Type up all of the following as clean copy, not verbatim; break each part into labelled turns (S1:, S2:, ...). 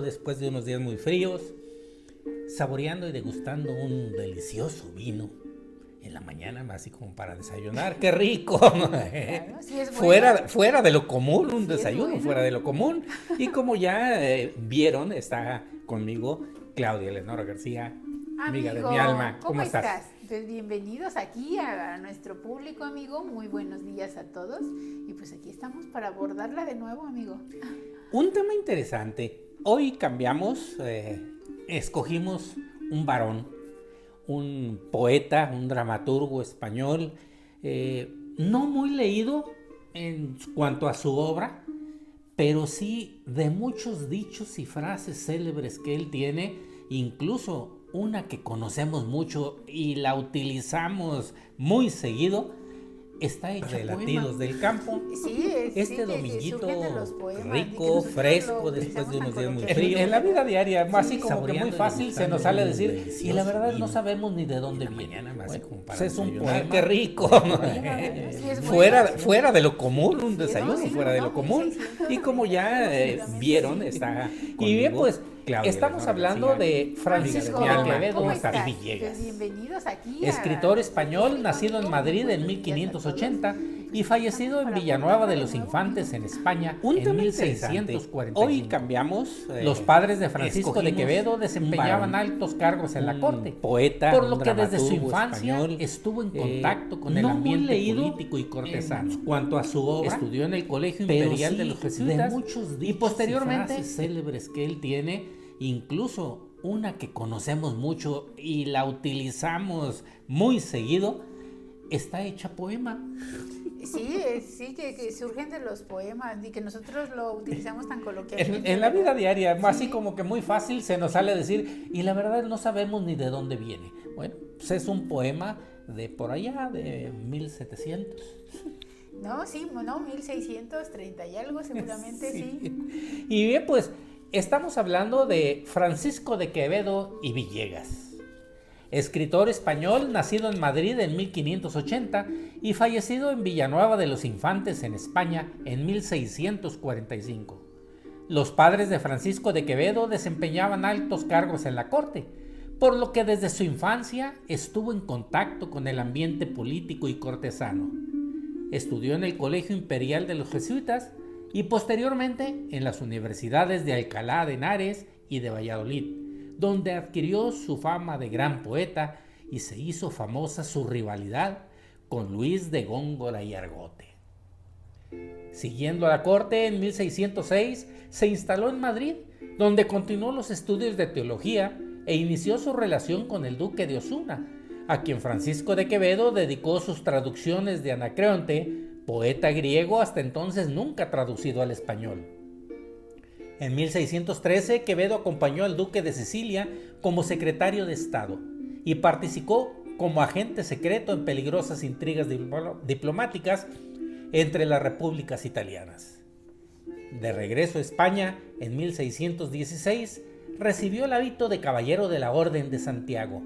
S1: Después de unos días muy fríos, saboreando y degustando un delicioso vino en la mañana, así como para desayunar. ¡Qué rico!
S2: Claro, sí es bueno.
S1: Fuera de lo común, un
S2: Sí es
S1: desayuno
S2: bueno.
S1: fuera de lo común. Y como ya vieron, está conmigo Claudia Leonora García, amiga de mi
S2: Amigo,
S1: alma.
S2: ¿cómo
S1: ¿Cómo estás?
S2: estás? Pues bienvenidos aquí a nuestro público, amigo. Muy buenos días a todos. Y pues aquí estamos para abordarla de nuevo, amigo.
S1: Un tema interesante. Hoy cambiamos, escogimos un varón, un poeta, un dramaturgo español, no muy leído en cuanto a su obra, pero sí de muchos dichos y frases célebres que él tiene, incluso una que conocemos mucho y la utilizamos muy seguido, está hecha de latidos del campo.
S2: Sí, sí
S1: Este
S2: que
S1: dominguito
S2: surgen de los poemas y que
S1: rico,
S2: nosotros lo
S1: fresco, después
S2: utilizamos
S1: de
S2: tan
S1: unos días muy
S2: coloquialmente.
S1: fríos. En la vida diaria, así
S2: Sí,
S1: como que muy
S2: saboreando y
S1: fácil se nos
S2: degustando
S1: sale a
S2: un
S1: decir, y la
S2: delicioso
S1: verdad no
S2: vino
S1: sabemos ni de
S2: en
S1: dónde
S2: la
S1: viene.
S2: mañana,
S1: Bueno,
S2: así como para
S1: pues es un
S2: desayunar.
S1: poema, qué rico.
S2: Sí es bueno.
S1: Fuera de lo común, un
S2: Sí, no,
S1: desayuno
S2: sí,
S1: fuera de
S2: no,
S1: lo común. Y como
S2: 1631,
S1: ya
S2: efectivamente,
S1: vieron,
S2: sí.
S1: está
S3: Y bien,
S1: conmigo
S3: pues
S1: Claudia
S3: estamos
S1: Leonora
S3: hablando
S1: García,
S3: de Francisco
S1: amiga
S3: de
S1: de mi alma.
S3: Quevedo
S2: ¿Cómo
S1: ¿Cómo estás?
S2: estás?
S1: Y
S2: Pues
S1: Villegas.
S2: bienvenidos aquí
S3: escritor
S2: a nuestro
S3: español,
S2: público,
S3: nacido en
S2: amigo.
S3: Madrid
S2: Muy
S3: en
S2: buenos días a todos.
S3: 1580
S2: Pues
S3: y
S2: aquí
S3: fallecido
S2: estamos
S3: en
S2: para
S3: Villanueva de
S2: abordarla
S3: los
S2: nuevo,
S3: Infantes
S2: amigo.
S3: en España
S1: Un
S3: en
S1: tema interesante.
S3: 1645.
S1: Hoy cambiamos.
S3: Los padres de Francisco de
S1: escogimos
S3: Quevedo
S1: un
S3: desempeñaban
S1: varón,
S3: altos cargos en la
S1: un
S3: corte,
S1: poeta,
S3: por
S1: un
S3: lo que desde su
S1: dramaturgo
S3: infancia
S1: español,
S3: estuvo en contacto con el
S1: no muy
S3: ambiente
S1: leído
S3: político y cortesano.
S1: en cuanto a su obra,
S3: Estudió en el Colegio
S1: pero
S3: Imperial de
S1: sí
S3: los
S1: de
S3: Jesuitas
S1: muchos
S3: y
S1: dichos
S3: posteriormente
S1: y frases célebres que él tiene, incluso una que conocemos mucho y la utilizamos muy seguido, está hecha poema.
S2: Sí, sí, que surgen de los poemas y que nosotros lo utilizamos tan coloquialmente.
S3: En la vida
S2: ¿verdad?
S3: diaria, así
S2: Sí.
S3: como que muy fácil se nos sale a decir, y la verdad no sabemos ni de dónde viene. Bueno, pues es un poema de por allá, de 1700.
S2: No, sí, no, 1630 y algo seguramente, sí.
S3: Y bien, pues estamos hablando de Francisco de Quevedo y Villegas, escritor español nacido en Madrid en 1580 y fallecido en Villanueva de los Infantes en España en 1645. Los padres de Francisco de Quevedo desempeñaban altos cargos en la corte, por lo que desde su infancia estuvo en contacto con el ambiente político y cortesano. Estudió en el Colegio Imperial de los Jesuitas y posteriormente en las universidades de Alcalá de Henares y de Valladolid, donde adquirió su fama de gran poeta y se hizo famosa su rivalidad con Luis de Góngora y Argote. Siguiendo a la corte, en 1606 se instaló en Madrid, donde continuó los estudios de teología e inició su relación con el duque de Osuna, a quien Francisco de Quevedo dedicó sus traducciones de Anacreonte, poeta griego hasta entonces nunca traducido al español. En 1613, Quevedo acompañó al duque de Sicilia como secretario de Estado y participó como agente secreto en peligrosas intrigas diplomáticas entre las repúblicas italianas. De regreso a España, en 1616, recibió el hábito de caballero de la Orden de Santiago.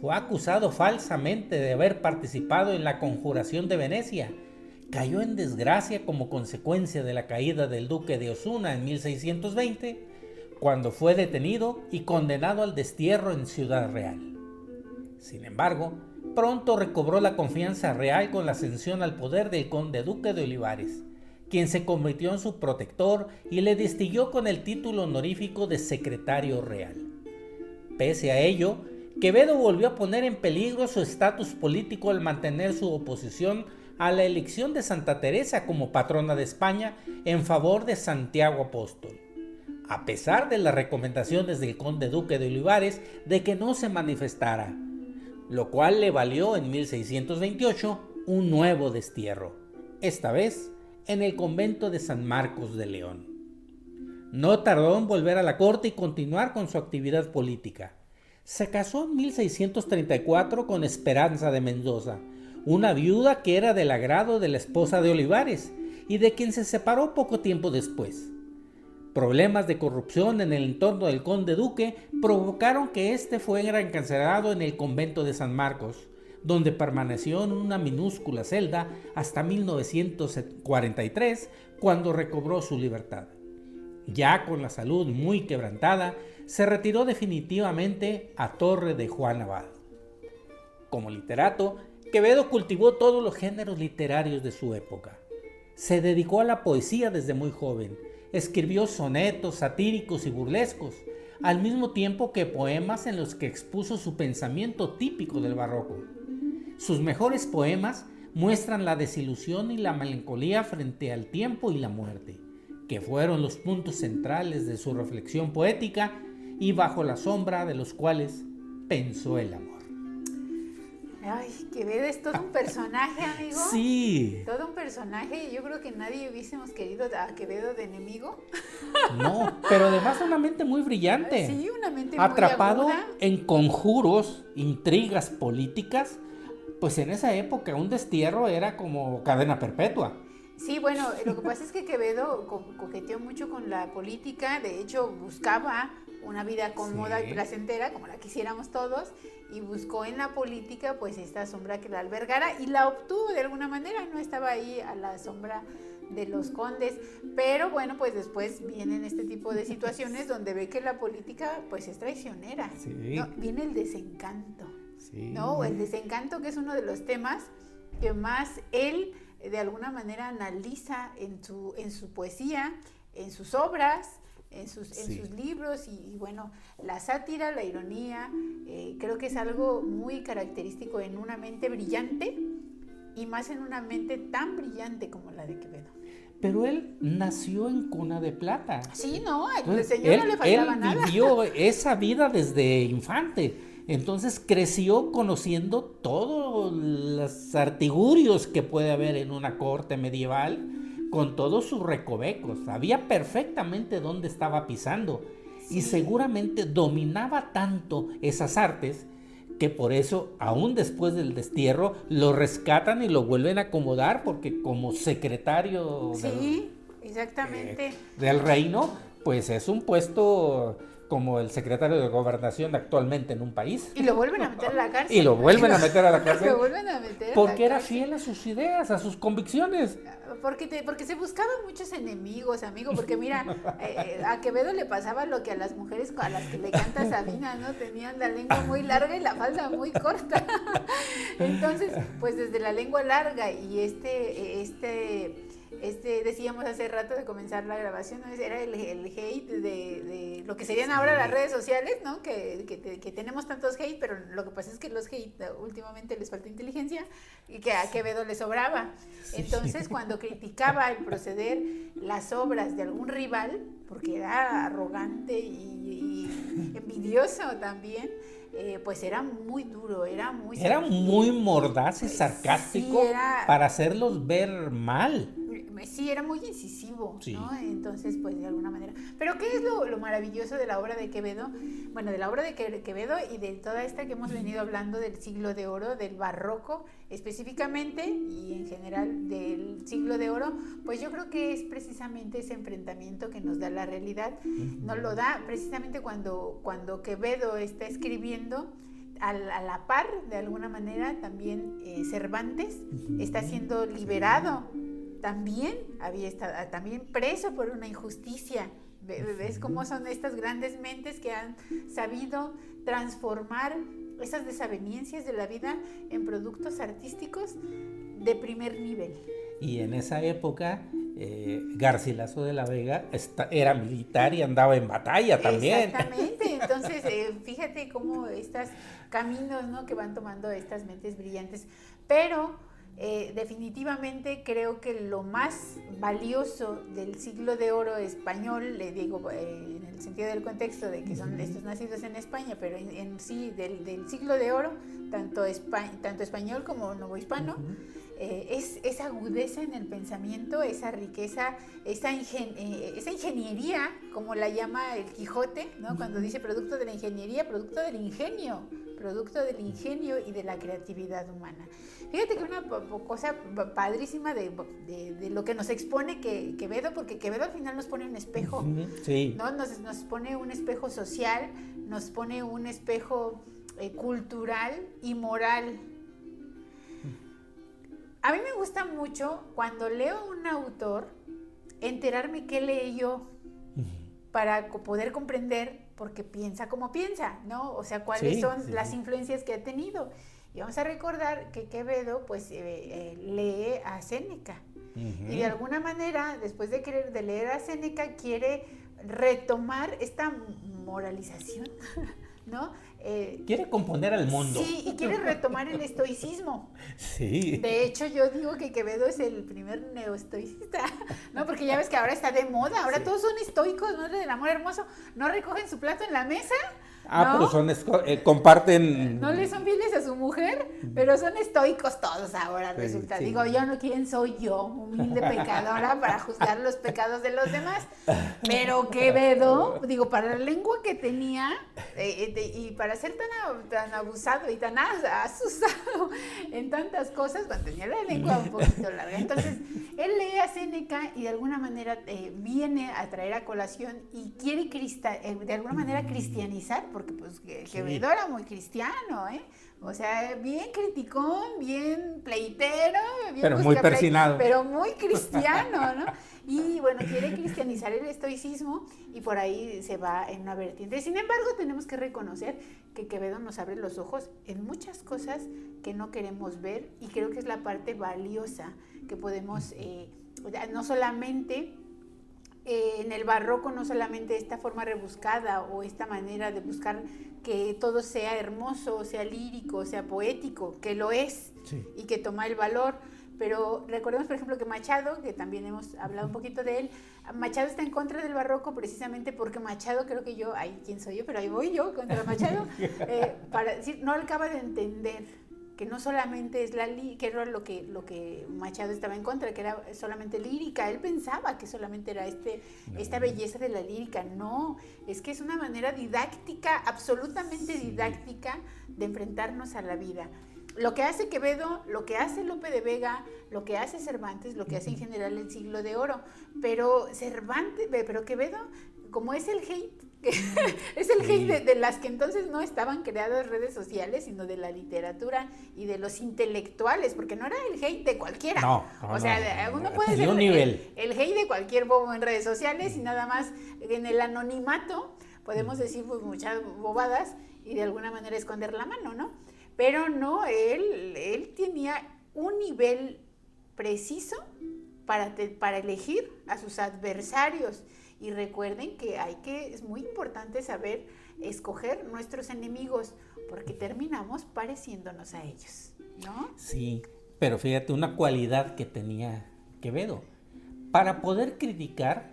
S3: Fue acusado falsamente de haber participado en la conjuración de Venecia. Cayó en desgracia como consecuencia de la caída del duque de Osuna en 1620, cuando fue detenido y condenado al destierro en Ciudad Real. Sin embargo, pronto recobró la confianza real con la ascensión al poder del conde duque de Olivares, quien se convirtió en su protector y le distinguió con el título honorífico de secretario real. Pese a ello, Quevedo volvió a poner en peligro su estatus político al mantener su oposición a la elección de Santa Teresa como patrona de España en favor de Santiago Apóstol, a pesar de las recomendaciones del conde duque de Olivares de que no se manifestara, lo cual le valió en 1628 un nuevo destierro, esta vez en el convento de San Marcos de León. No tardó en volver a la corte y continuar con su actividad política. Se casó en 1634 con Esperanza de Mendoza, una viuda que era del agrado de la esposa de Olivares y de quien se separó poco tiempo después. Problemas de corrupción en el entorno del conde duque provocaron que éste fuera encarcelado en el convento de San Marcos, donde permaneció en una minúscula celda hasta 1943, cuando recobró su libertad.
S1: ya con la salud muy quebrantada, se retiró definitivamente a Torre de Juan Abad. Como literato, Quevedo cultivó todos los géneros literarios de su época. Se dedicó a la poesía desde muy joven. Escribió sonetos satíricos y burlescos, al mismo tiempo que poemas en los que expuso su pensamiento típico del barroco. Sus mejores poemas muestran la desilusión y la melancolía frente al tiempo y la muerte, que fueron los puntos centrales de su reflexión poética y bajo la sombra de los cuales pensó el amor.
S2: Ay, Quevedo es todo un personaje, amigo.
S1: Sí.
S2: Todo un personaje. Yo creo que nadie hubiésemos querido a Quevedo de enemigo.
S1: No, pero además una mente muy brillante.
S2: Sí, una mente
S1: atrapado
S2: muy aguda.
S1: en conjuros, intrigas políticas. Pues en esa época un destierro era como cadena perpetua.
S2: Sí, bueno, lo que pasa es que Quevedo coqueteó mucho con la política. De hecho, buscaba una vida cómoda y placentera, como la quisiéramos todos, y buscó en la política pues esta sombra que la albergara y la obtuvo de alguna manera. No estaba ahí a la sombra de los condes, pero bueno, pues después vienen este tipo de situaciones donde ve que la política pues es traicionera.
S1: Sí.
S2: ¿No? Viene el desencanto,
S1: Sí.
S2: ¿no? El desencanto, que es uno de los temas que más él de alguna manera analiza en su poesía, en sus obras, en sus libros, y bueno, la sátira, la ironía, creo que es algo muy característico en una mente brillante, y más en una mente tan brillante como la de Quevedo.
S1: Pero él nació en cuna de plata.
S2: Sí, no, al señor no le faltaba nada.
S1: Él vivió esa vida desde infante. Entonces creció conociendo todos los artigurios que puede haber en una corte medieval, con todos sus recovecos. Sabía perfectamente dónde estaba pisando. Sí. Y seguramente dominaba tanto esas artes que por eso, aún después del destierro, lo rescatan y lo vuelven a acomodar, porque como secretario
S2: exactamente.
S1: Del reino, pues es un puesto como el secretario de gobernación actualmente en un país.
S2: Y lo vuelven a meter a la cárcel.
S1: Y lo vuelven a meter a la cárcel.
S2: Lo vuelven a meter a
S1: porque
S2: la
S1: era
S2: cárcel.
S1: fiel a sus ideas, a sus convicciones.
S2: Porque se buscaban muchos enemigos, amigo, porque mira, a Quevedo le pasaba lo que a las mujeres a las que le canta Sabina, ¿no? Tenían la lengua muy larga y la falda muy corta. Entonces, pues desde la lengua larga y decíamos hace rato de comenzar la grabación, ¿no? Era el hate de lo que serían ahora las redes sociales, ¿no? Que tenemos tantos hate, pero lo que pasa es que los hate últimamente les falta inteligencia y que a Quevedo le sobraba. Entonces, cuando criticaba el proceder, las obras de algún rival, porque era arrogante y envidioso también, pues era muy duro, era muy
S1: mordaz y sarcástico, sí, para hacerlos ver mal.
S2: Sí, era muy incisivo,
S1: sí,
S2: ¿no? Entonces, pues de alguna manera. Pero ¿qué es lo maravilloso de la obra de Quevedo? Bueno, de la obra de Quevedo y de toda esta que hemos venido hablando del siglo de oro, del barroco específicamente, y en general del siglo de oro, pues yo creo que es precisamente ese enfrentamiento que nos da la realidad. Nos lo da precisamente cuando Quevedo está escribiendo. A la par, de alguna manera, también Cervantes está siendo liberado. También había estado preso por una injusticia. ¿Ves cómo son estas grandes mentes que han sabido transformar esas desavenencias de la vida en productos artísticos de primer nivel?
S1: Y en esa época, Garcilaso de la Vega era militar y andaba en batalla también.
S2: Exactamente. Entonces, fíjate cómo estos caminos, ¿no?, que van tomando estas mentes brillantes. Pero definitivamente creo que lo más valioso del siglo de oro español, le digo en el sentido del contexto de que son estos nacidos en España, pero en sí del siglo de oro, tanto español como novohispano, es esa agudeza en el pensamiento, esa riqueza, esa ingeniería, como la llama el Quijote, ¿no? Cuando dice producto de la ingeniería, producto del ingenio y de la creatividad humana. Fíjate que una cosa padrísima de lo que nos expone Quevedo, porque Quevedo al final nos pone un espejo,
S1: sí,
S2: ¿no? Nos pone un espejo social, nos pone un espejo cultural y moral. A mí me gusta mucho, cuando leo a un autor, enterarme qué leí yo. para poder comprender por qué piensa como piensa, ¿no? O sea, cuáles son las influencias que ha tenido. Y vamos a recordar que Quevedo, pues, lee a Séneca. Y de alguna manera, después de leer a Séneca, quiere retomar esta moralización, ¿no?
S3: Quiere componer al mundo.
S2: Sí, y quiere retomar el estoicismo.
S3: Sí.
S2: De hecho, yo digo que Quevedo es el primer neoestoicista, ¿no? Porque ya ves que ahora está de moda, ahora todos son estoicos, ¿no? Del amor hermoso, no recogen su plato en la mesa.
S3: Ah,
S2: ¿no?
S3: pero comparten...
S2: No le son fieles a su mujer, pero son estoicos todos ahora, resulta.
S3: Sí.
S2: Digo, yo no, ¿quién soy yo? Humilde pecadora para juzgar los pecados de los demás. Pero Quevedo, digo, para la lengua que tenía y para ser tan abusado y tan asusado en tantas cosas, mantenía la lengua un poquito larga. Entonces, él lee a Séneca y de alguna manera viene a traer a colación y quiere de alguna manera cristianizar, porque pues Quevedo era muy cristiano, ¿eh? O sea, bien criticón, bien pleitero, bien
S3: pero muy persinado.
S2: Pero muy cristiano, ¿no? Y bueno, quiere cristianizar el estoicismo y por ahí se va en una vertiente. Sin embargo, tenemos que reconocer que Quevedo nos abre los ojos en muchas cosas que no queremos ver y creo que es la parte valiosa que podemos, no solamente... en el barroco no solamente esta forma rebuscada o esta manera de buscar que todo sea hermoso, sea lírico, sea poético, que lo es y que toma el valor, pero recordemos por ejemplo que Machado, que también hemos hablado un poquito de él, Machado está en contra del barroco precisamente porque Machado, creo que yo, ¿quién soy yo? Pero ahí voy yo contra Machado, para decir, no acaba de entender que no solamente es que era lo que Machado estaba en contra, que era solamente lírica. Él pensaba que solamente era esta belleza de la lírica. No, es que es una manera didáctica, absolutamente didáctica, de enfrentarnos a la vida. Lo que hace Quevedo, lo que hace Lope de Vega, lo que hace Cervantes, lo que hace en general el Siglo de Oro, pero Quevedo, como es el hate, es el hate de las que entonces no estaban creadas redes sociales, sino de la literatura y de los intelectuales, porque no era el hate de cualquiera.
S3: No,
S2: o sea, uno puede ser el hate de cualquier bobo en redes sociales y nada más en el anonimato podemos decir pues muchas bobadas y de alguna manera esconder la mano, ¿no? Pero no, él tenía un nivel preciso para elegir a sus adversarios. Y recuerden que es muy importante saber escoger nuestros enemigos, porque terminamos pareciéndonos a ellos, ¿no?
S3: Sí, pero fíjate, una cualidad que tenía Quevedo. Para poder criticar,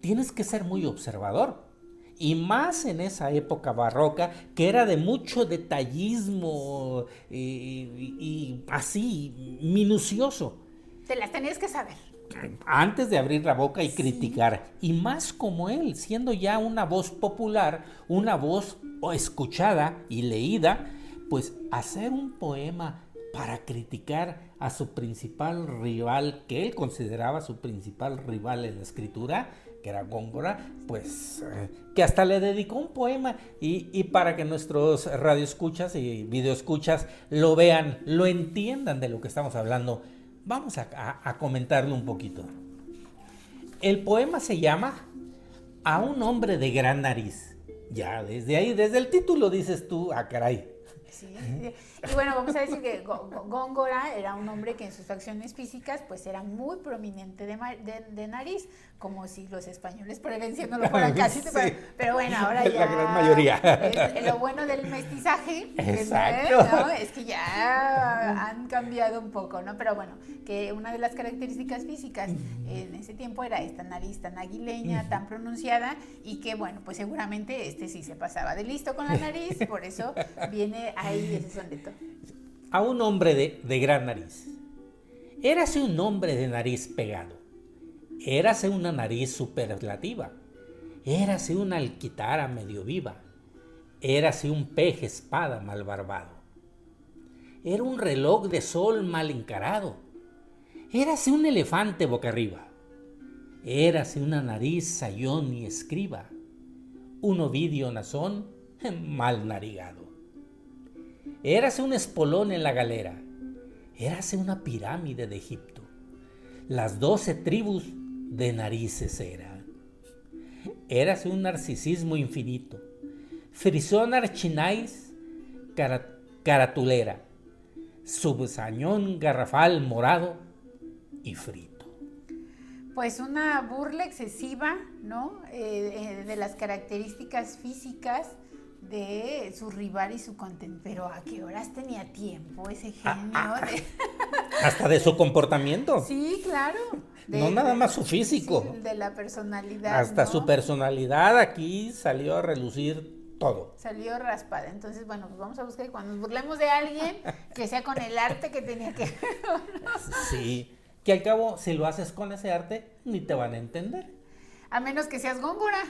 S3: tienes que ser muy observador. Y más en esa época barroca, que era de mucho detallismo y así, minucioso.
S2: Te las tenías que saber.
S3: Antes de abrir la boca y criticar, y más como él, siendo ya una voz popular, una voz escuchada y leída, pues hacer un poema para criticar a su principal rival, que él consideraba su principal rival en la escritura, que era Góngora, pues que hasta le dedicó un poema y para que nuestros radioescuchas y videoescuchas lo vean, lo entiendan de lo que estamos hablando. Vamos a comentarlo un poquito. El poema se llama A un hombre de gran nariz. Ya, desde ahí, desde el título dices tú, caray.
S2: Sí. Y bueno, vamos a decir que Góngora era un hombre que en sus facciones físicas pues era muy prominente de nariz, como si los españoles por herencia no lo fueran casi, sí. pero bueno, ahora ya...
S3: La gran mayoría.
S2: Lo bueno del mestizaje
S3: Exacto.
S2: es que ya han cambiado un poco, ¿no? Pero bueno, que una de las características físicas en ese tiempo era esta nariz tan aguileña, tan pronunciada, y que bueno, pues seguramente sí se pasaba de listo con la nariz, por eso viene ahí ese soneto.
S3: A un hombre de gran nariz. Érase un hombre de nariz pegado. Érase una nariz superlativa. Érase una alquitara medio viva. Érase un peje espada mal barbado. Era un reloj de sol mal encarado. Érase un elefante boca arriba. Érase una nariz sayón y escriba. Un Ovidio Nazón mal narigado. Érase un espolón en la galera. Érase una pirámide de Egipto. Las 12 tribus de narices eran. érase un narcisismo infinito. Frisón archinais caratulera, subsañón garrafal morado y frito.
S2: Pues una burla excesiva, ¿no? De las características físicas de su rival y su contendiente. Pero ¿a qué horas tenía tiempo ese genio?
S3: Hasta de su comportamiento.
S2: Sí, claro.
S3: No nada más su físico.
S2: Sí, de la personalidad.
S3: Hasta
S2: ¿no?
S3: su personalidad aquí salió a relucir todo.
S2: Salió raspada. Entonces, bueno, pues vamos a buscar que cuando nos burlemos de alguien, que sea con el arte que tenía que...
S3: Sí, que al cabo, si lo haces con ese arte, ni te van a entender.
S2: A menos que seas Góngora.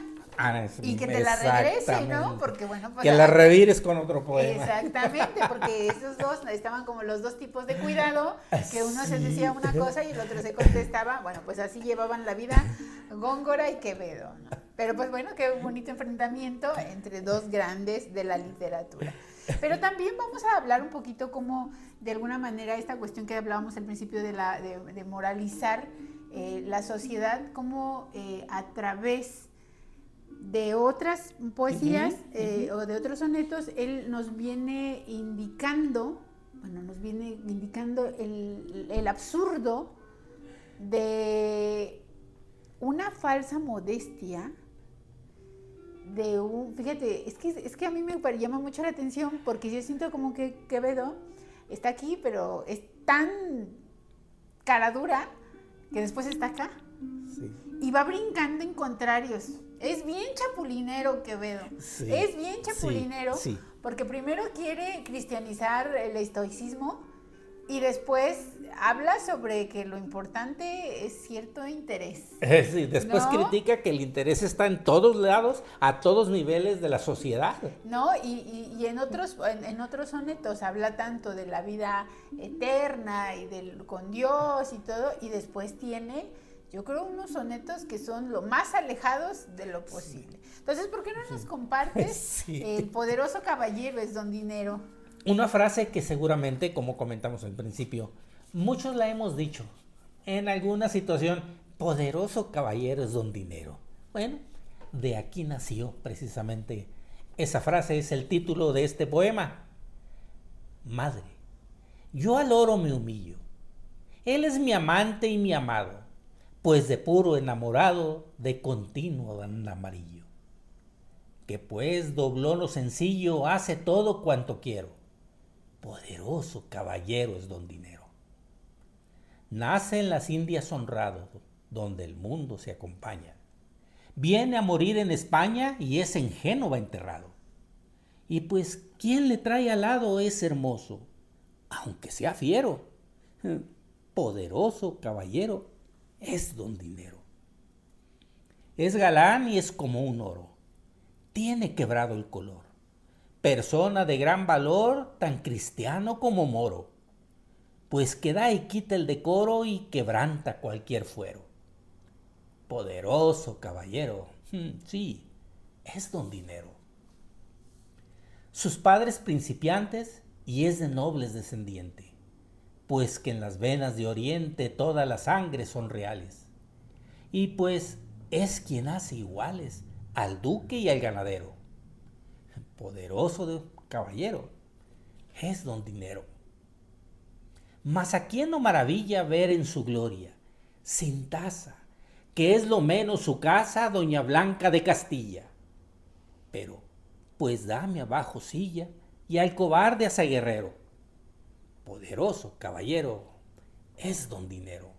S2: Y que te la regrese, ¿no? Porque bueno, pues...
S3: Que la revires con otro poema.
S2: Exactamente, porque esos dos estaban como los dos tipos de cuidado, que uno se decía una cosa y el otro se contestaba. Bueno, pues así llevaban la vida Góngora y Quevedo, ¿no? Pero pues bueno, qué bonito enfrentamiento entre dos grandes de la literatura. Pero también vamos a hablar un poquito como, de alguna manera, esta cuestión que hablábamos al principio de moralizar la sociedad, como a través de otras poesías o de otros sonetos, él nos viene indicando, el absurdo de una falsa modestia, fíjate, es que a mí me llama mucho la atención, porque yo siento como que Quevedo está aquí, pero es tan cara dura que después está acá. Sí. Y va brincando en contrarios. Es bien chapulinero Quevedo. Sí, es bien chapulinero, sí, porque primero quiere cristianizar el estoicismo y después habla sobre que lo importante es cierto interés.
S3: Sí, después critica que el interés está en todos lados, a todos niveles de la sociedad.
S2: No, y en otros sonetos habla tanto de la vida eterna y con Dios y todo, y después tiene, yo creo, unos sonetos que son lo más alejados de lo posible. Entonces, ¿por qué no nos compartes El poderoso caballero es don dinero?
S3: Una frase que seguramente, como comentamos al principio, muchos la hemos dicho en alguna situación: poderoso caballero es don dinero. Bueno, de aquí nació precisamente esa frase, es el título de este poema. Madre, yo al oro me humillo, él es mi amante y mi amado, pues de puro enamorado de continuo dan amarillo. Que pues dobló lo sencillo, hace todo cuanto quiero. Poderoso caballero es don dinero. Nace en las Indias honrado, donde el mundo se acompaña. Viene a morir en España y es en Génova enterrado. Y pues, ¿quién le trae al lado es hermoso? Aunque sea fiero. Poderoso caballero es don dinero. Es galán y es como un oro. Tiene quebrado el color. Persona de gran valor, tan cristiano como moro. Pues que da y quita el decoro y quebranta cualquier fuero. Poderoso caballero, sí, es don dinero. Sus padres principiantes y es de nobles descendiente, pues que en las venas de oriente toda la sangre son reales. Y pues es quien hace iguales al duque y al ganadero. Poderoso caballero es don dinero. Mas a quién no maravilla ver en su gloria, sin taza, que es lo menos su casa, doña Blanca de Castilla. Pero, pues dame abajo silla y al cobarde hace guerrero. Poderoso caballero es don dinero.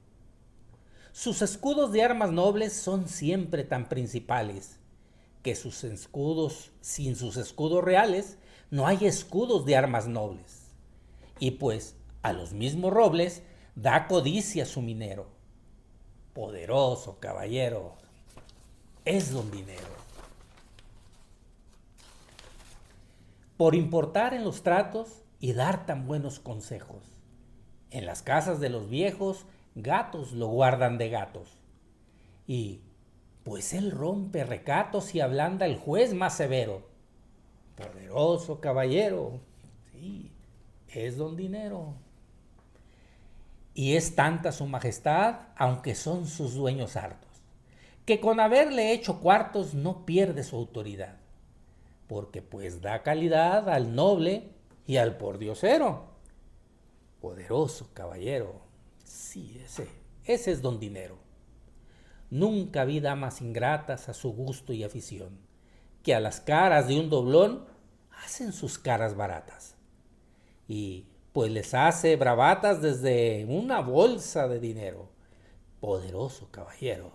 S3: Sus escudos de armas nobles son siempre tan principales, que sus escudos, sin sus escudos reales, no hay escudos de armas nobles. Y pues, a los mismos robles da codicia su minero. Poderoso caballero es don dinero. Por importar en los tratos y dar tan buenos consejos. En las casas de los viejos, gatos lo guardan de gatos. Y pues él rompe recatos y ablanda el juez más severo. Poderoso caballero, sí, es don dinero. Y es tanta su majestad, aunque son sus dueños hartos, que con haberle hecho cuartos no pierde su autoridad, porque pues da calidad al noble y al pordiosero. Poderoso caballero, sí, ese es don Dinero. Nunca vi damas ingratas a su gusto y afición, que a las caras de un doblón hacen sus caras baratas. Y pues les hace bravatas desde una bolsa de dinero. Poderoso caballero,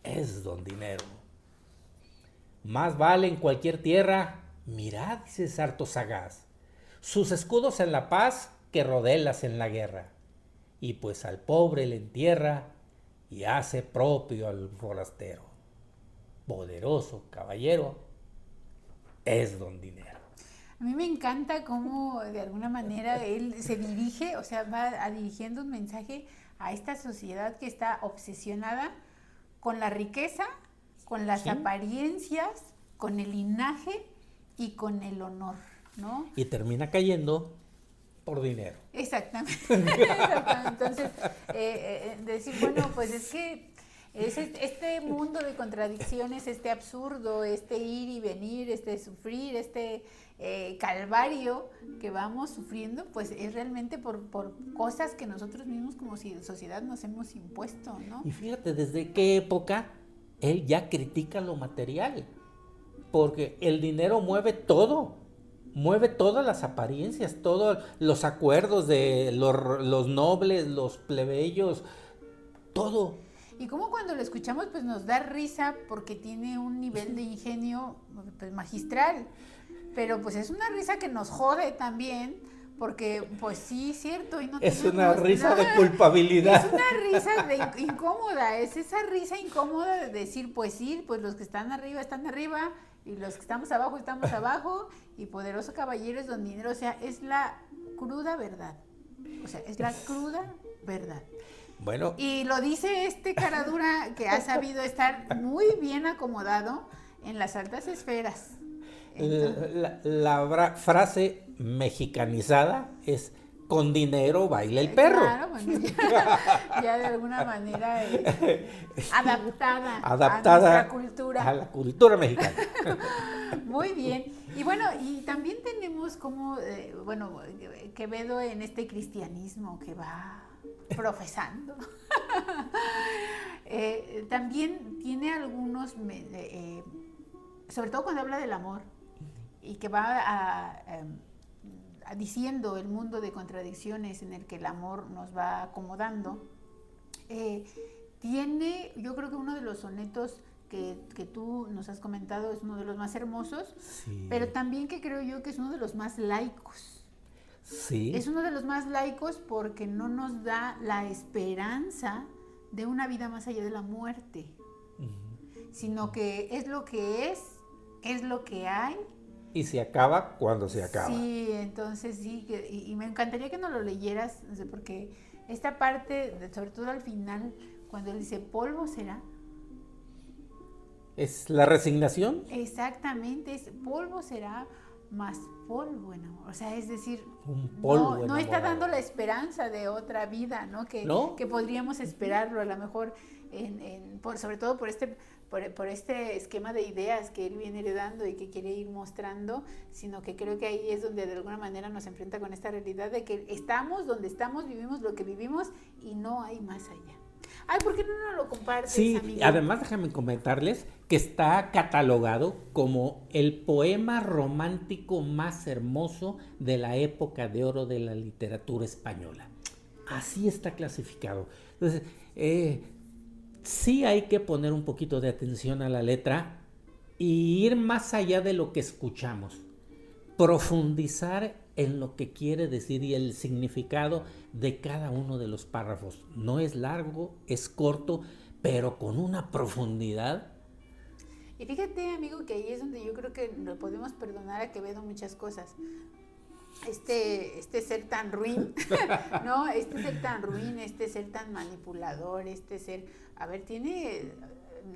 S3: es don Dinero. Más vale en cualquier tierra, mirad ese es harto sagaz, sus escudos en la paz que rodelas en la guerra. Y pues al pobre le entierra y hace propio al forastero. Poderoso caballero, es don Dinero.
S2: A mí me encanta cómo de alguna manera él se dirige, o sea, va dirigiendo un mensaje a esta sociedad que está obsesionada con la riqueza, con las
S3: Sí.
S2: apariencias, con el linaje y con el honor, ¿no?
S3: Y termina cayendo por dinero.
S2: Exactamente. Exactamente. Entonces, decir, bueno, pues es que es este mundo de contradicciones, este absurdo, este ir y venir, este sufrir, este calvario que vamos sufriendo, pues es realmente por cosas que nosotros mismos como sociedad nos hemos impuesto, ¿no?
S3: Y fíjate desde qué época él ya critica lo material, porque el dinero mueve todas las apariencias, todos los acuerdos de los nobles, los plebeyos, todo.
S2: Y como cuando lo escuchamos pues nos da risa porque tiene un nivel de ingenio pues, magistral, pero pues es una risa que nos jode también, porque pues sí, cierto, y no
S3: Es
S2: tenemos
S3: una risa
S2: nada.
S3: de culpabilidad.
S2: Es una risa incómoda, es esa risa incómoda de decir, pues sí, pues los que están arriba, y los que estamos abajo, y poderoso caballero es don Dinero, o sea, es la cruda verdad, o sea, es la cruda verdad.
S3: Bueno,
S2: Y lo dice este caradura que ha sabido estar muy bien acomodado en las altas esferas. Entonces,
S3: la frase mexicanizada es: con dinero baila el perro.
S2: Claro, bueno, ya de alguna manera adaptada a nuestra cultura.
S3: A la cultura mexicana.
S2: Muy bien. Y bueno, y también tenemos como, Quevedo en este cristianismo que va profesando. También tiene algunos, sobre todo cuando habla del amor, y que va diciendo el mundo de contradicciones en el que el amor nos va acomodando. Tiene, yo creo que uno de los sonetos que tú nos has comentado es uno de los más hermosos,
S3: Sí.
S2: pero también que creo yo que es uno de los más laicos.
S3: Sí.
S2: Es uno de los más laicos porque no nos da la esperanza de una vida más allá de la muerte, sino que es lo que es lo que hay.
S3: Y se acaba cuando se acaba.
S2: Sí, entonces sí, y me encantaría que nos lo leyeras, no sé, porque esta parte, sobre todo al final, cuando él dice polvo será,
S3: ¿Es la resignación?
S2: exactamente, es polvo será más polvo en amor. O sea, es decir,
S3: Un polvo
S2: no está
S3: enamorado.
S2: dando la esperanza de otra vida, ¿no?
S3: ¿No?
S2: Que podríamos esperarlo a lo mejor, sobre todo por este esquema de ideas que él viene heredando y que quiere ir mostrando, sino que creo que ahí es donde de alguna manera nos enfrenta con esta realidad de que estamos donde estamos, vivimos lo que vivimos y no hay más allá. Ay, ¿por qué no nos lo compartes,
S3: Sí,
S2: amigo?
S3: además déjame comentarles que está catalogado como el poema romántico más hermoso de la época de oro de la literatura española. Así está clasificado. Entonces, sí hay que poner un poquito de atención a la letra y ir más allá de lo que escuchamos. Profundizar en lo que quiere decir y el significado de cada uno de los párrafos. No es largo, es corto, pero con una profundidad.
S2: Y fíjate, amigo, que ahí es donde yo creo que lo podemos perdonar a Quevedo muchas cosas. Este ser tan ruin, ¿no? Este ser tan ruin, este ser tan manipulador, este ser... A ver,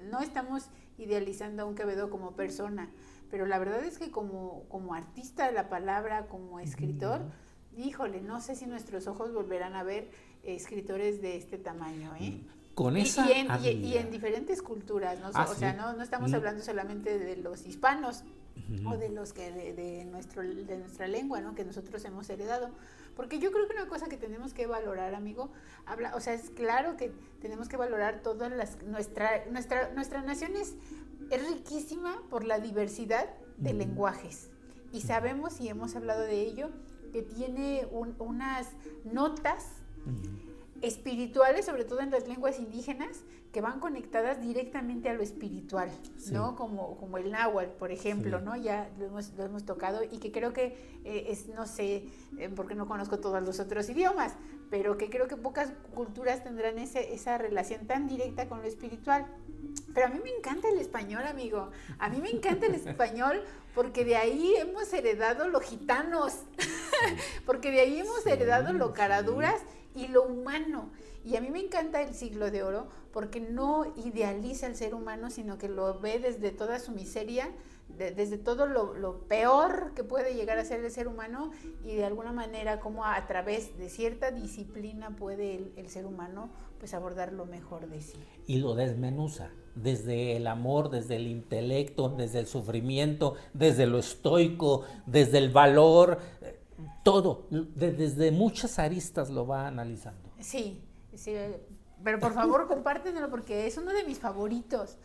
S2: no estamos idealizando a un Quevedo como persona, pero la verdad es que como artista de la palabra, como escritor, híjole, no sé si nuestros ojos volverán a ver escritores de este tamaño, ¿eh?
S1: con esa
S2: y en
S1: habilidad.
S2: diferentes culturas, ¿no?
S1: Ah,
S2: O sea,
S1: sí.
S2: no estamos hablando solamente de los hispanos o de los que de nuestra lengua, ¿no? Que nosotros hemos heredado. Porque yo creo que una cosa que tenemos que valorar, amigo, o sea, es claro que tenemos que valorar todas nuestra nación es riquísima por la diversidad de lenguajes. Y sabemos, y hemos hablado de ello, que tiene unas notas espirituales, sobre todo en las lenguas indígenas, que van conectadas directamente a lo espiritual,
S1: Sí.
S2: ¿no? Como el náhuatl, por ejemplo,
S1: Sí.
S2: ¿no? Ya lo hemos tocado y que creo que no sé, porque no conozco todos los otros idiomas, pero que creo que pocas culturas tendrán esa relación tan directa con lo espiritual. Pero a mí me encanta el español, amigo. A mí me encanta el español porque de ahí hemos heredado los gitanos, porque de ahí hemos heredado lo caraduras y lo humano. Y a mí me encanta el Siglo de Oro porque no idealiza al ser humano, sino que lo ve desde toda su miseria, desde todo lo peor que puede llegar a ser el ser humano, y de alguna manera como a través de cierta disciplina puede el ser humano pues abordar lo mejor de sí.
S1: Y lo desmenuza, desde el amor, desde el intelecto, desde el sufrimiento, desde lo estoico, desde el valor, todo, desde muchas aristas lo va analizando.
S2: Sí, sí, pero por favor compártenlo porque es uno de mis favoritos.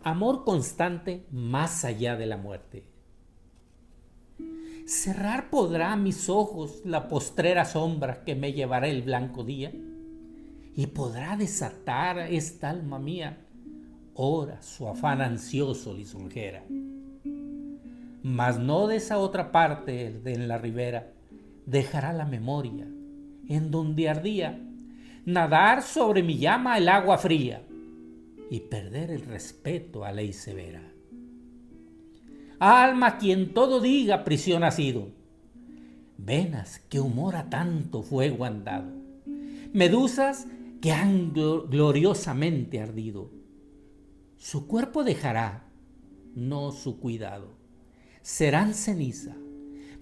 S1: Amor constante más allá de la muerte. Cerrar podrá mis ojos la postrera sombra que me llevará el blanco día, y podrá desatar esta alma mía ora su afán ansioso lisonjera. Mas no de esa otra parte de en la ribera dejará la memoria, en donde ardía, nadar sobre mi llama el agua fría y perder el respeto a ley severa. Alma quien todo diga prisión ha sido, venas que humor a tanto fuego han dado, medusas que han gloriosamente ardido, su cuerpo dejará, no su cuidado, serán ceniza,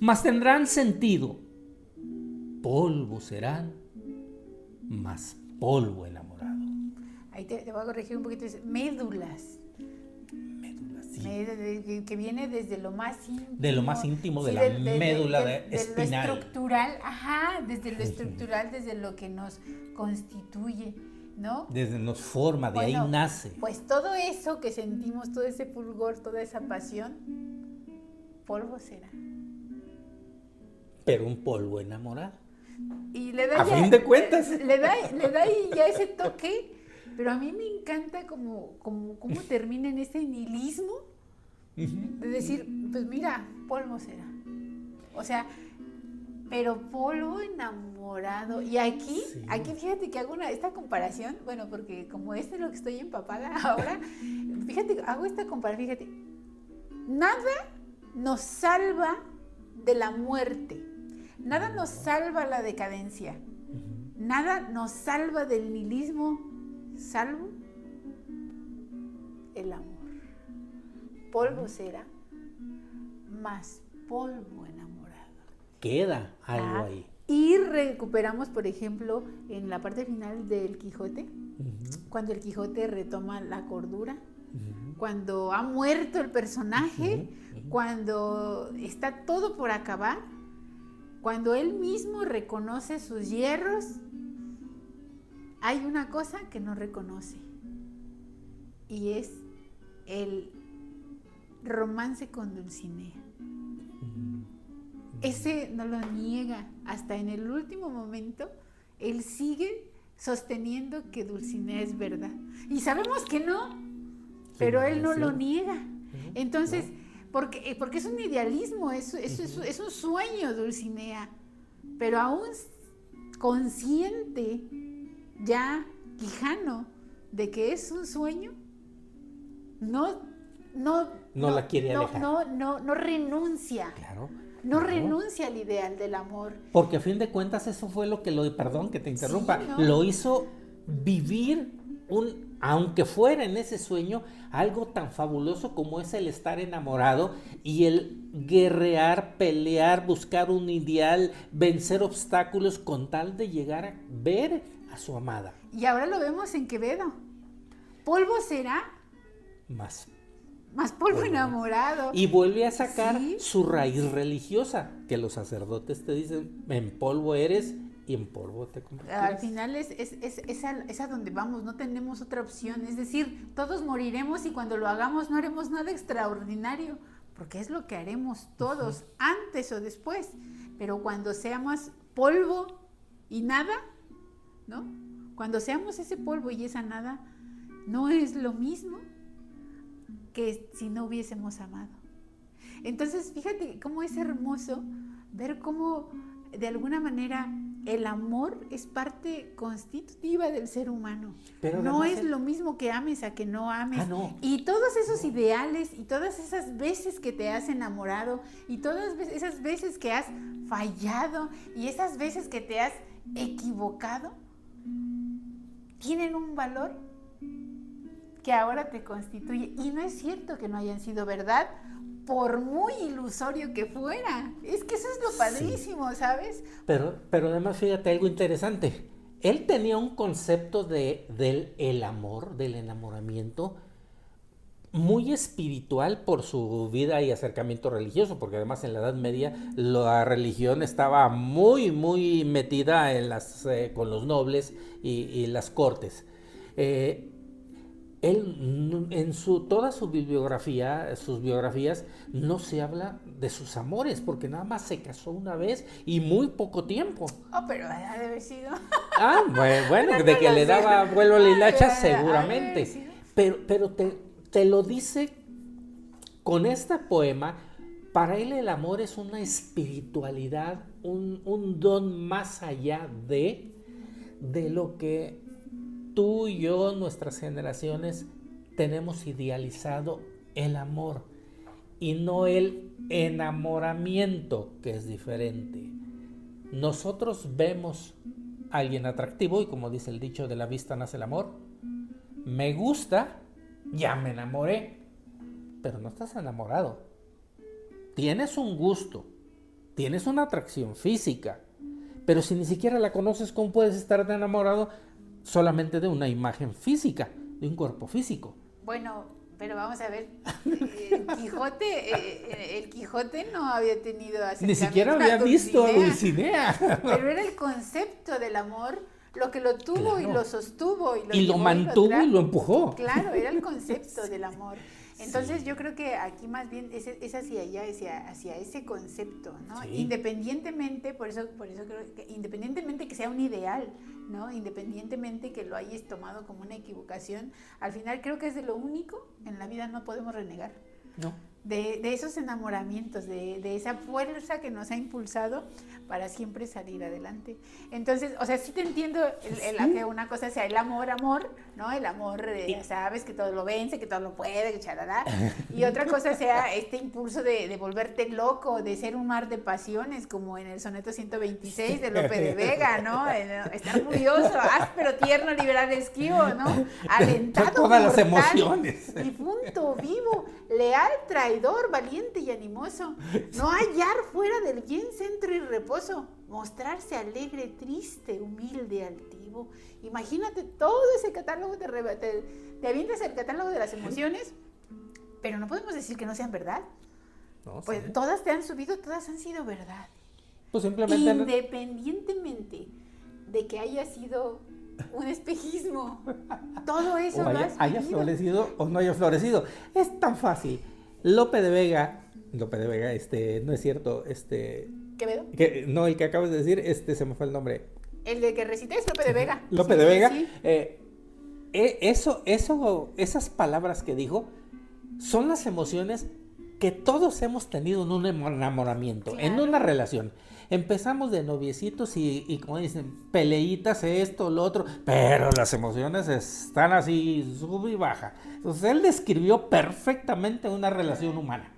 S1: mas tendrán sentido, polvo serán, mas polvo enamorado.
S2: Ahí te voy a corregir un poquito, dice médulas.
S1: Médula, sí.
S2: Que viene desde lo más íntimo.
S1: De lo más íntimo, de la médula espinal.
S2: De lo estructural, ajá, desde lo estructural, desde lo que nos constituye, ¿no?
S1: Desde nos forma, de ahí nace.
S2: Pues todo eso que sentimos, todo ese fulgor, toda esa pasión, polvo será.
S1: Pero un polvo enamorado.
S2: Y le da
S1: A fin de cuentas.
S2: Le da ahí ya ese toque, pero a mí me encanta cómo termina en ese nihilismo de decir, pues mira, polvo será. O sea, pero polvo enamorado. Y aquí fíjate que hago esta comparación, bueno, porque como es de lo que estoy empapada ahora, fíjate, hago esta comparación, fíjate, nada nos salva de la muerte, nada nos salva la decadencia, nada nos salva del nihilismo, salvo el amor. Polvo será, más polvo enamorado.
S1: Queda algo ahí.
S2: Y recuperamos, por ejemplo, en la parte final del Quijote, cuando el Quijote retoma la cordura, cuando ha muerto el personaje, cuando está todo por acabar, cuando él mismo reconoce sus hierros, hay una cosa que no reconoce, y es el romance con Dulcinea. Ese no lo niega, hasta en el último momento él sigue sosteniendo que Dulcinea es verdad, y sabemos que no, pero él no lo niega. Entonces, porque es un idealismo, es un sueño Dulcinea, pero aún consciente ya Quijano de que es un sueño, no
S1: la quiere alejar.
S2: No renuncia.
S1: Claro.
S2: No renuncia al ideal del amor.
S1: Porque a fin de cuentas eso fue lo que perdón que te interrumpa,
S2: Sí, ¿no?
S1: lo hizo vivir aunque fuera en ese sueño, algo tan fabuloso como es el estar enamorado y el guerrear, pelear, buscar un ideal, vencer obstáculos con tal de llegar a ver
S3: a su amada.
S2: Y ahora lo vemos en Quevedo. Polvo será,
S3: Más
S2: polvo enamorado.
S3: Y vuelve a sacar
S2: ¿Sí?
S3: su raíz religiosa, que los sacerdotes te dicen, en polvo eres y en polvo te convertirás.
S2: Al final es a donde vamos, no tenemos otra opción. Es decir, todos moriremos y cuando lo hagamos no haremos nada extraordinario, porque es lo que haremos todos, antes o después. Pero cuando seamos polvo y nada, ¿no? Cuando seamos ese polvo y esa nada, no es lo mismo que si no hubiésemos amado. Entonces, fíjate cómo es hermoso ver cómo, de alguna manera, el amor es parte constitutiva del ser humano.
S3: Pero
S2: no
S3: además
S2: es lo mismo que ames a que no ames.
S3: Ah, no.
S2: Y todos esos ideales y todas esas veces que te has enamorado y todas esas veces que has fallado y esas veces que te has equivocado, tienen un valor que ahora te constituye. Y no es cierto que no hayan sido verdad, por muy ilusorio que fuera. Es que eso es lo padrísimo, ¿sabes?
S3: Pero además, fíjate algo interesante. Él tenía un concepto del amor, del enamoramiento, muy espiritual por su vida y acercamiento religioso, porque además en la Edad Media la religión estaba muy, muy metida con los nobles y las cortes. Él, en toda su bibliografía, sus biografías, no se habla de sus amores, porque nada más se casó una vez y muy poco tiempo.
S2: Oh, pero ha de haber sido.
S3: Ah, bueno, de que le daba vuelo a la hilacha, seguramente. Pero te lo dice con este poema. Para él el amor es una espiritualidad, un don más allá de lo que tú y yo, nuestras generaciones, tenemos idealizado el amor y no el enamoramiento, que es diferente. Nosotros vemos a alguien atractivo y, como dice el dicho, de la vista nace el amor. Me gusta, ya me enamoré, pero no estás enamorado. Tienes un gusto, tienes una atracción física, pero si ni siquiera la conoces, ¿cómo puedes estar enamorado solamente de una imagen física, de un cuerpo físico?
S2: Bueno, pero vamos a ver, el Quijote no había tenido acercamiento.
S3: Ni siquiera había visto a Dulcinea.
S2: Pero era el concepto del amor lo que lo tuvo, claro, y lo sostuvo.
S3: Y lo mantuvo y lo empujó.
S2: Claro, era el concepto del amor. Entonces sí, yo creo que aquí más bien es hacia allá, hacia ese concepto, ¿no? Sí. Independientemente, por eso creo que independientemente que sea un ideal, ¿no? Independientemente que lo hayas tomado como una equivocación, al final creo que es de lo único en la vida no podemos renegar. No. De esos enamoramientos, de esa fuerza que nos ha impulsado para siempre salir adelante. Entonces, o sea, sí te entiendo que una cosa sea el amor, ¿no? El amor, ya sabes, que todo lo vence, que todo lo puede, que charará. Y otra cosa sea este impulso de volverte loco, de ser un mar de pasiones, como en el soneto 126 de Lope de Vega, ¿no? Estar furioso, áspero, tierno, liberal, esquivo, ¿no? Alentado,
S3: todas
S2: mortal,
S3: las emociones.
S2: Difunto, vivo, leal, traidor, valiente y animoso, no hallar fuera del bien centro y reposo, mostrarse alegre, triste, humilde, altivo. Imagínate todo ese catálogo, te avientas el catálogo de las emociones, pero no podemos decir que no sean verdad. No, pues sí, todas te han subido, todas han sido verdad.
S3: Pues simplemente
S2: independientemente de que haya sido un espejismo, todo eso
S3: o haya florecido o no haya florecido. Es tan fácil. Lope de Vega, no es cierto,
S2: ¿Quevedo?
S3: No, el que acabas de decir, se me fue el nombre.
S2: El de que recité es Lope de Vega.
S3: Lope de Vega, sí. Esas palabras que dijo son las emociones que todos hemos tenido en un enamoramiento, claro, en una relación. Empezamos de noviecitos y como dicen, peleitas, esto, lo otro, pero las emociones están así, sube y baja. Entonces él describió perfectamente una relación humana.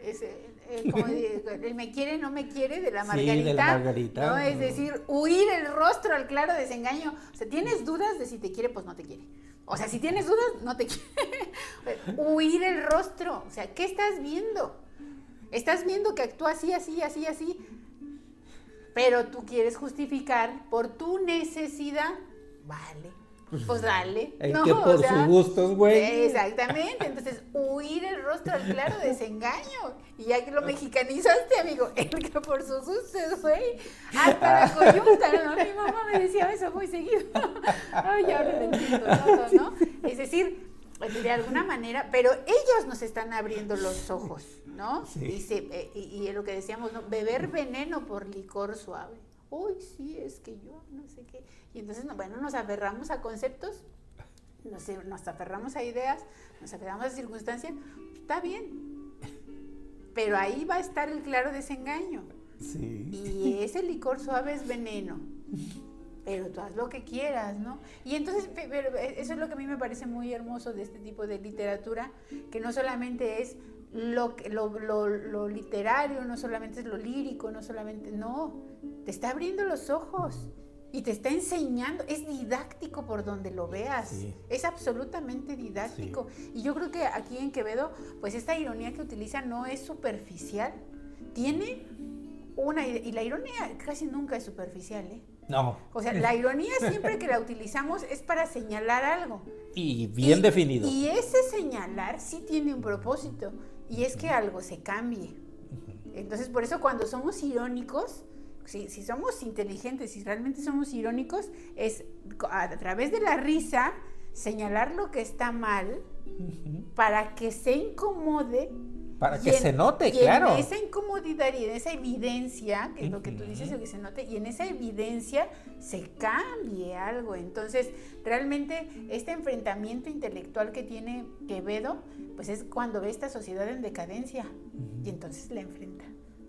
S2: Como el me quiere, no me quiere de la Margarita.
S3: Sí, de la Margarita.
S2: ¿No? Es decir, huir el rostro al claro desengaño. O sea, tienes dudas de si te quiere, pues no te quiere. O sea, si tienes dudas, no te quiere. Huir el rostro. O sea, ¿qué estás viendo? Estás viendo que actúa así, así, así, así. Pero tú quieres justificar por tu necesidad vale, pues dale.
S3: El
S2: ¿no?
S3: que por
S2: O sea,
S3: sus gustos, güey.
S2: Exactamente, entonces huir el rostro al claro desengaño. Y ya que lo mexicanizaste, amigo, el que por sus gustos, güey, hasta la coyunta, ¿no? Mi mamá me decía eso muy seguido. Ay, ahora lo entiendo todo, ¿no? Es decir, de alguna manera, pero ellos nos están abriendo los ojos, ¿no?
S3: Sí.
S2: Dice, y lo que decíamos, ¿no? Beber veneno por licor suave. Uy, sí, es que yo no sé qué. Y entonces, bueno, nos aferramos a conceptos, nos aferramos a ideas, nos aferramos a circunstancias, está bien. Pero ahí va a estar el claro desengaño.
S3: Sí.
S2: Y ese licor suave es veneno. Pero tú haz lo que quieras, ¿no? Y entonces, pero eso es lo que a mí me parece muy hermoso de este tipo de literatura, que no solamente es lo literario, no solamente es lo lírico, no solamente, no, te está abriendo los ojos y te está enseñando, es didáctico por donde lo veas,
S3: Sí.
S2: es absolutamente didáctico. Sí. Y yo creo que aquí en Quevedo, pues esta ironía que utiliza no es superficial, tiene y la ironía casi nunca es superficial, ¿eh?
S3: No.
S2: O sea, la ironía siempre que la utilizamos es para señalar algo.
S3: Y bien definido.
S2: Y ese señalar sí tiene un propósito, y es que algo se cambie. Entonces, por eso cuando somos irónicos, si somos inteligentes, si realmente somos irónicos, es a través de la risa señalar lo que está mal para que se incomode.
S3: Para que se note,
S2: y
S3: claro.
S2: en esa incomodidad y en esa evidencia, que es lo que tú dices, que se note, y en esa evidencia se cambie algo. Entonces, realmente este enfrentamiento intelectual que tiene Quevedo, pues es cuando ve esta sociedad en decadencia, y entonces la enfrenta,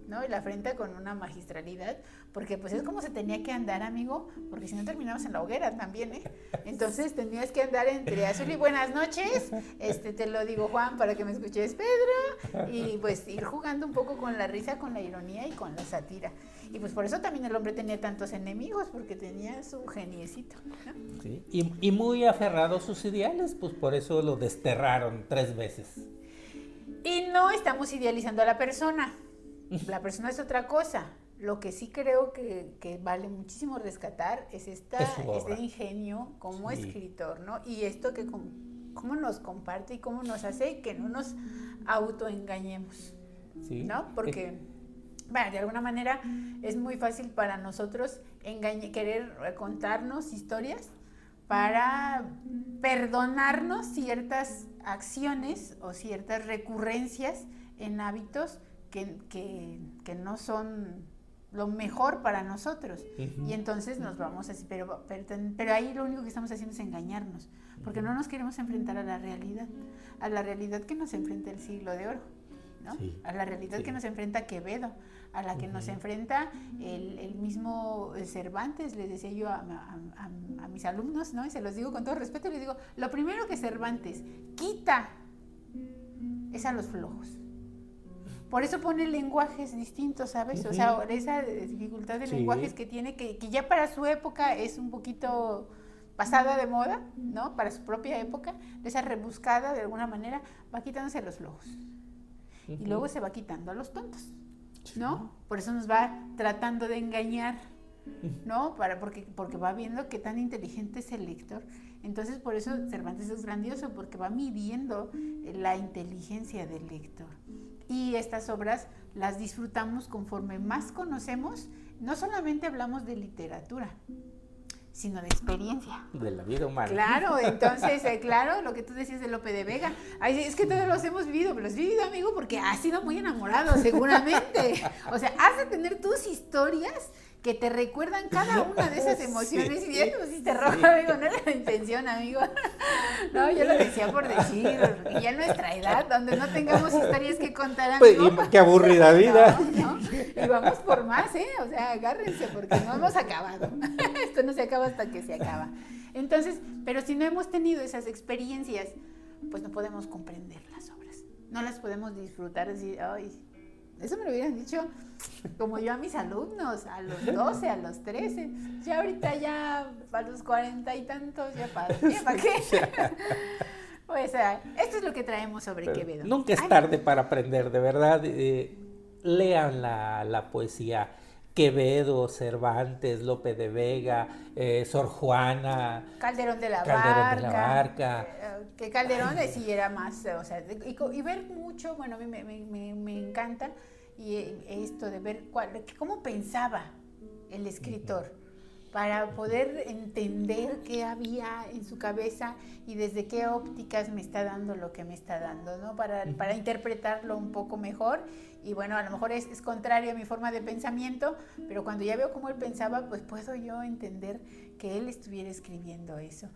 S2: ¿no? Y la enfrenta con una magistralidad, porque pues es como se tenía que andar, amigo, porque si no terminabas en la hoguera también, ¿eh? Entonces tenías que andar entre azul y buenas noches, te lo digo, Juan, para que me escuches, Pedro, y pues ir jugando un poco con la risa, con la ironía y con la sátira. Y pues por eso también el hombre tenía tantos enemigos, porque tenía su geniecito, ¿no?
S3: Sí. Y muy aferrado a sus ideales, pues por eso lo desterraron 3 veces.
S2: Y no estamos idealizando a la persona es otra cosa. Lo que sí creo que vale muchísimo rescatar es este ingenio como escritor, ¿no? Y esto que cómo nos comparte y cómo nos hace que no nos autoengañemos, ¿sí? ¿No? Porque, bueno, de alguna manera es muy fácil para nosotros querer contarnos historias para perdonarnos ciertas acciones o ciertas recurrencias en hábitos que no son lo mejor para nosotros. Y entonces nos vamos así, pero ahí lo único que estamos haciendo es engañarnos, porque no nos queremos enfrentar a la realidad que nos enfrenta el Siglo de Oro, ¿no? Sí. A la realidad que nos enfrenta Quevedo, a la que nos enfrenta el mismo Cervantes. Les decía yo a mis alumnos, ¿no? Y se los digo con todo respeto, les digo, lo primero que Cervantes quita es a los flojos. Por eso pone lenguajes distintos, ¿sabes? O sea, esa dificultad de lenguajes que tiene, que ya para su época es un poquito pasada de moda, ¿no? Para su propia época, esa rebuscada de alguna manera, va quitándose a los flojos. Y luego se va quitando a los tontos, ¿no? Por eso nos va tratando de engañar, ¿no? Porque va viendo qué tan inteligente es el lector. Entonces, por eso Cervantes es grandioso, porque va midiendo la inteligencia del lector. Y estas obras las disfrutamos conforme más conocemos. No solamente hablamos de literatura, sino de experiencia.
S3: De la vida humana.
S2: Claro, entonces, claro, lo que tú decías de Lope de Vega. Ay, es que todos los hemos vivido, pero lo has vivido, amigo, porque has sido muy enamorado, seguramente. O sea, has de tener tus historias que te recuerdan cada una de esas emociones. Sí. Y ya te pusiste rojo, amigo, no era la intención, amigo. No, yo lo decía por decir, y ya en nuestra edad, donde no tengamos historias que contar, amigo.
S3: Pues, qué aburrida vida.
S2: No. Y vamos por más, o sea, agárrense, porque no hemos acabado. Esto no se acaba hasta que se acaba. Entonces, pero si no hemos tenido esas experiencias, pues no podemos comprender las obras. No las podemos disfrutar, decir, ay, eso me lo hubieran dicho como yo a mis alumnos, a los 12, a los 13. Ya ahorita ya a los 40 y tantos, ya para qué. Pues esto es lo que traemos sobre
S3: Pero
S2: Quevedo.
S3: Nunca es tarde para aprender, de verdad. Lean la poesía. Quevedo, Cervantes, Lope de Vega, Sor Juana,
S2: Calderón de la
S3: Barca.
S2: Que Calderón sí era más, o sea, y ver mucho, bueno, a mí me encanta, y esto de ver cómo pensaba el escritor, para poder entender qué había en su cabeza y desde qué ópticas me está dando lo que me está dando, ¿no? Para interpretarlo un poco mejor. Y bueno, a lo mejor es contrario a mi forma de pensamiento, pero cuando ya veo cómo él pensaba, pues puedo yo entender que él estuviera escribiendo eso.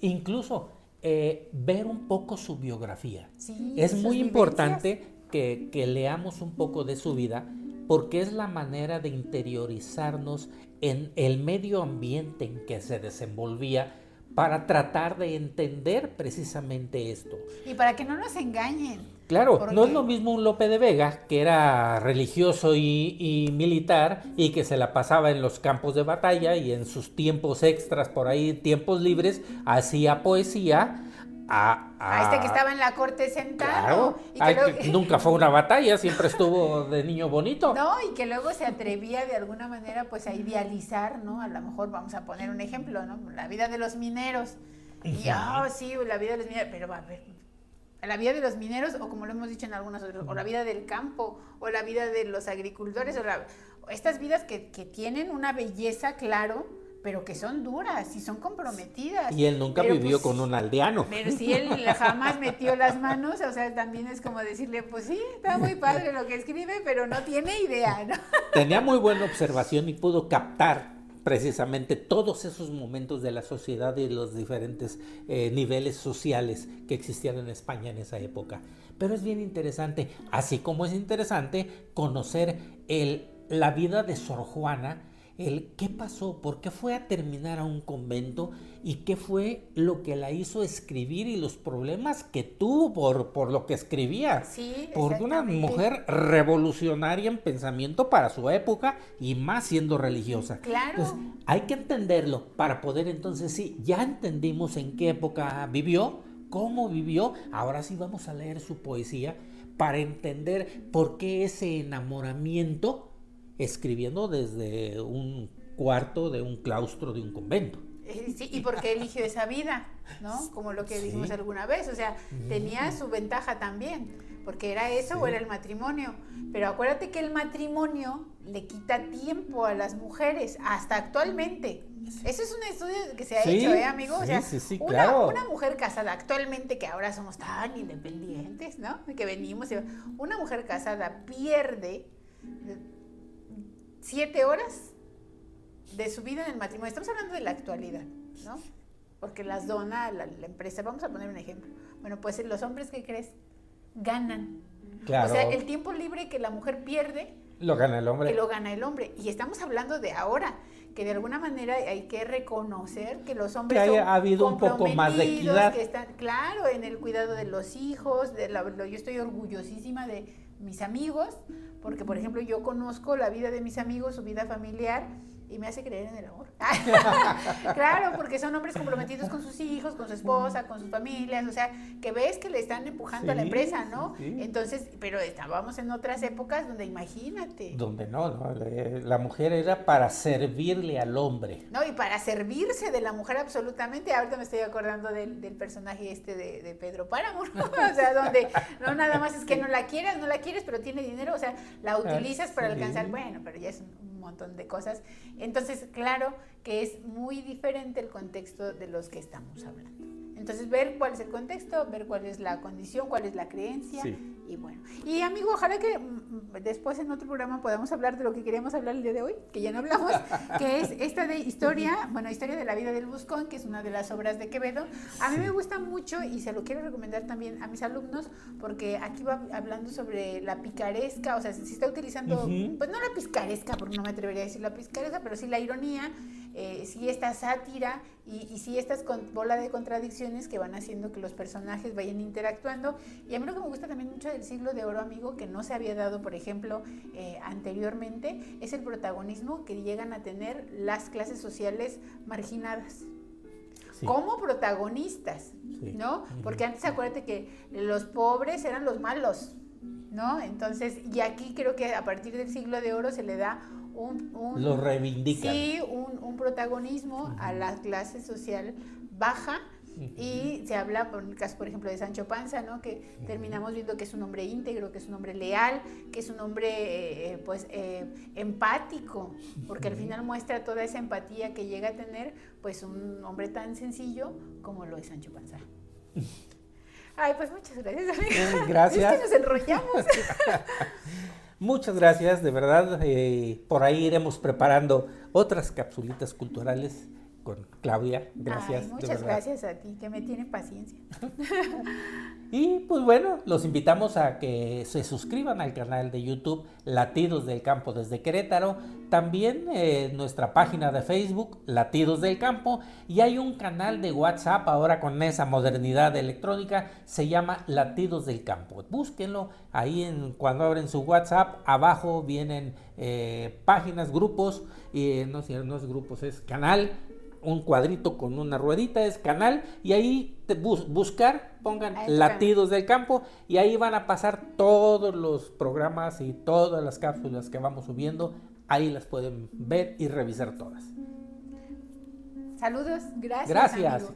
S3: Incluso ver un poco su biografía.
S2: Sí,
S3: es muy
S2: vivencias.
S3: Importante que leamos un poco de su vida, porque es la manera de interiorizarnos en el medio ambiente en que se desenvolvía, para tratar de entender precisamente esto.
S2: Y para que no nos engañen.
S3: Claro, porque no es lo mismo un Lope de Vega, que era religioso y militar, y que se la pasaba en los campos de batalla, y en sus tiempos extras, por ahí, tiempos libres, hacía poesía.
S2: A este que estaba en la corte sentado.
S3: Claro, que nunca fue una batalla, siempre estuvo de niño bonito.
S2: No, y que luego se atrevía de alguna manera pues a idealizar, ¿no? A lo mejor vamos a poner un ejemplo, ¿no? La vida de los mineros. Y sí, la vida de los mineros, pero va a ver, la vida de los mineros, o como lo hemos dicho en algunas otras, o la vida del campo, o la vida de los agricultores, o estas vidas que tienen una belleza, claro, pero que son duras y son comprometidas.
S3: Y él nunca vivió con un aldeano.
S2: Pero si él jamás metió las manos, o sea, también es como decirle, pues sí, está muy padre lo que escribe, pero no tiene idea, ¿no?
S3: Tenía muy buena observación y pudo captar precisamente todos esos momentos de la sociedad y los diferentes niveles sociales que existían en España en esa época. Pero es bien interesante, así como es interesante conocer la vida de Sor Juana, qué pasó, por qué fue a terminar a un convento y qué fue lo que la hizo escribir y los problemas que tuvo por lo que escribía.
S2: Sí,
S3: por una mujer revolucionaria en pensamiento para su época y más siendo religiosa.
S2: Claro.
S3: Entonces, hay que entenderlo para poder entonces, sí, ya entendimos en qué época vivió, cómo vivió, ahora sí vamos a leer su poesía para entender por qué ese enamoramiento escribiendo desde un cuarto de un claustro de un convento.
S2: Sí, y por qué eligió esa vida, ¿no? Como lo que dijimos alguna vez, o sea, tenía su ventaja también, porque era eso o era el matrimonio, pero acuérdate que el matrimonio le quita tiempo a las mujeres, hasta actualmente. Eso es un estudio que se ha hecho, amigo? O sea,
S3: claro.
S2: Una mujer casada actualmente, que ahora somos tan independientes, ¿no? Que venimos, una mujer casada pierde 7 horas de su vida en el matrimonio. Estamos hablando de la actualidad, ¿no? Porque las dona la empresa. Vamos a poner un ejemplo. Bueno, pues los hombres, ¿qué crees? Ganan.
S3: Claro.
S2: O sea, el tiempo libre que la mujer pierde,
S3: lo gana el hombre.
S2: Que lo gana el hombre. Y estamos hablando de ahora, que de alguna manera hay que reconocer que los hombres
S3: ha habido un poco más de equidad.
S2: Que están, claro, en el cuidado de los hijos. Yo estoy orgullosísima de mis amigos, porque por ejemplo yo conozco la vida de mis amigos, su vida familiar, y me hace creer en el amor. Claro, porque son hombres comprometidos con sus hijos, con su esposa, con sus familias, o sea, que ves que le están empujando a la empresa, ¿no? Sí. Entonces, pero estábamos en otras épocas donde imagínate.
S3: Donde no, la mujer era para servirle al hombre.
S2: No, y para servirse de la mujer absolutamente. Ahorita me estoy acordando del personaje de Pedro Páramo, ¿no? O sea, donde no nada más es que no la quieres, pero tiene dinero, o sea, la utilizas para alcanzar, bueno, pero ya es un montón de cosas. Entonces, claro que es muy diferente el contexto de los que estamos hablando. Entonces, ver cuál es el contexto, ver cuál es la condición, cuál es la creencia, y bueno. Y amigo, ojalá que después en otro programa podamos hablar de lo que queríamos hablar el día de hoy, que ya no hablamos, que es esta de historia de la vida del Buscón, que es una de las obras de Quevedo. A mí me gusta mucho y se lo quiero recomendar también a mis alumnos, porque aquí va hablando sobre la picaresca, o sea, si está utilizando, pues no la picaresca, porque no me atrevería a decir la picaresca, pero sí la ironía, sí esta sátira y sí estas bola de contradicciones que van haciendo que los personajes vayan interactuando. Y a mí lo que me gusta también mucho del Siglo de Oro, amigo, que no se había dado, por ejemplo, anteriormente, es el protagonismo que llegan a tener las clases sociales marginadas. Como protagonistas, ¿no? Porque antes acuérdate que los pobres eran los malos, ¿no? Entonces, y aquí creo que a partir del siglo de oro se le da
S3: lo reivindican.
S2: Sí, un protagonismo a la clase social baja. Y se habla, por el caso, por ejemplo, de Sancho Panza, ¿no? Que terminamos viendo que es un hombre íntegro, que es un hombre leal, que es un hombre empático, porque al final muestra toda esa empatía que llega a tener pues un hombre tan sencillo como lo es Sancho Panza. Ay, pues muchas gracias, amiga.
S3: Gracias.
S2: Es que nos enrollamos.
S3: Muchas gracias, de verdad. Por ahí iremos preparando otras capsulitas culturales con Claudia. Gracias.
S2: Ay, muchas gracias a ti, que me tiene paciencia.
S3: Y pues bueno, los invitamos a que se suscriban al canal de YouTube Latidos del Campo desde Querétaro, también nuestra página de Facebook Latidos del Campo, y hay un canal de WhatsApp ahora con esa modernidad electrónica, se llama Latidos del Campo. Búsquenlo ahí cuando abren su WhatsApp, abajo vienen páginas, grupos, no es grupos, es canal. Un cuadrito con una ruedita es canal, y ahí buscar, pongan Latidos del Campo, y ahí van a pasar todos los programas y todas las cápsulas que vamos subiendo. Ahí las pueden ver y revisar todas.
S2: Saludos, gracias.
S3: Gracias.
S2: Amigo.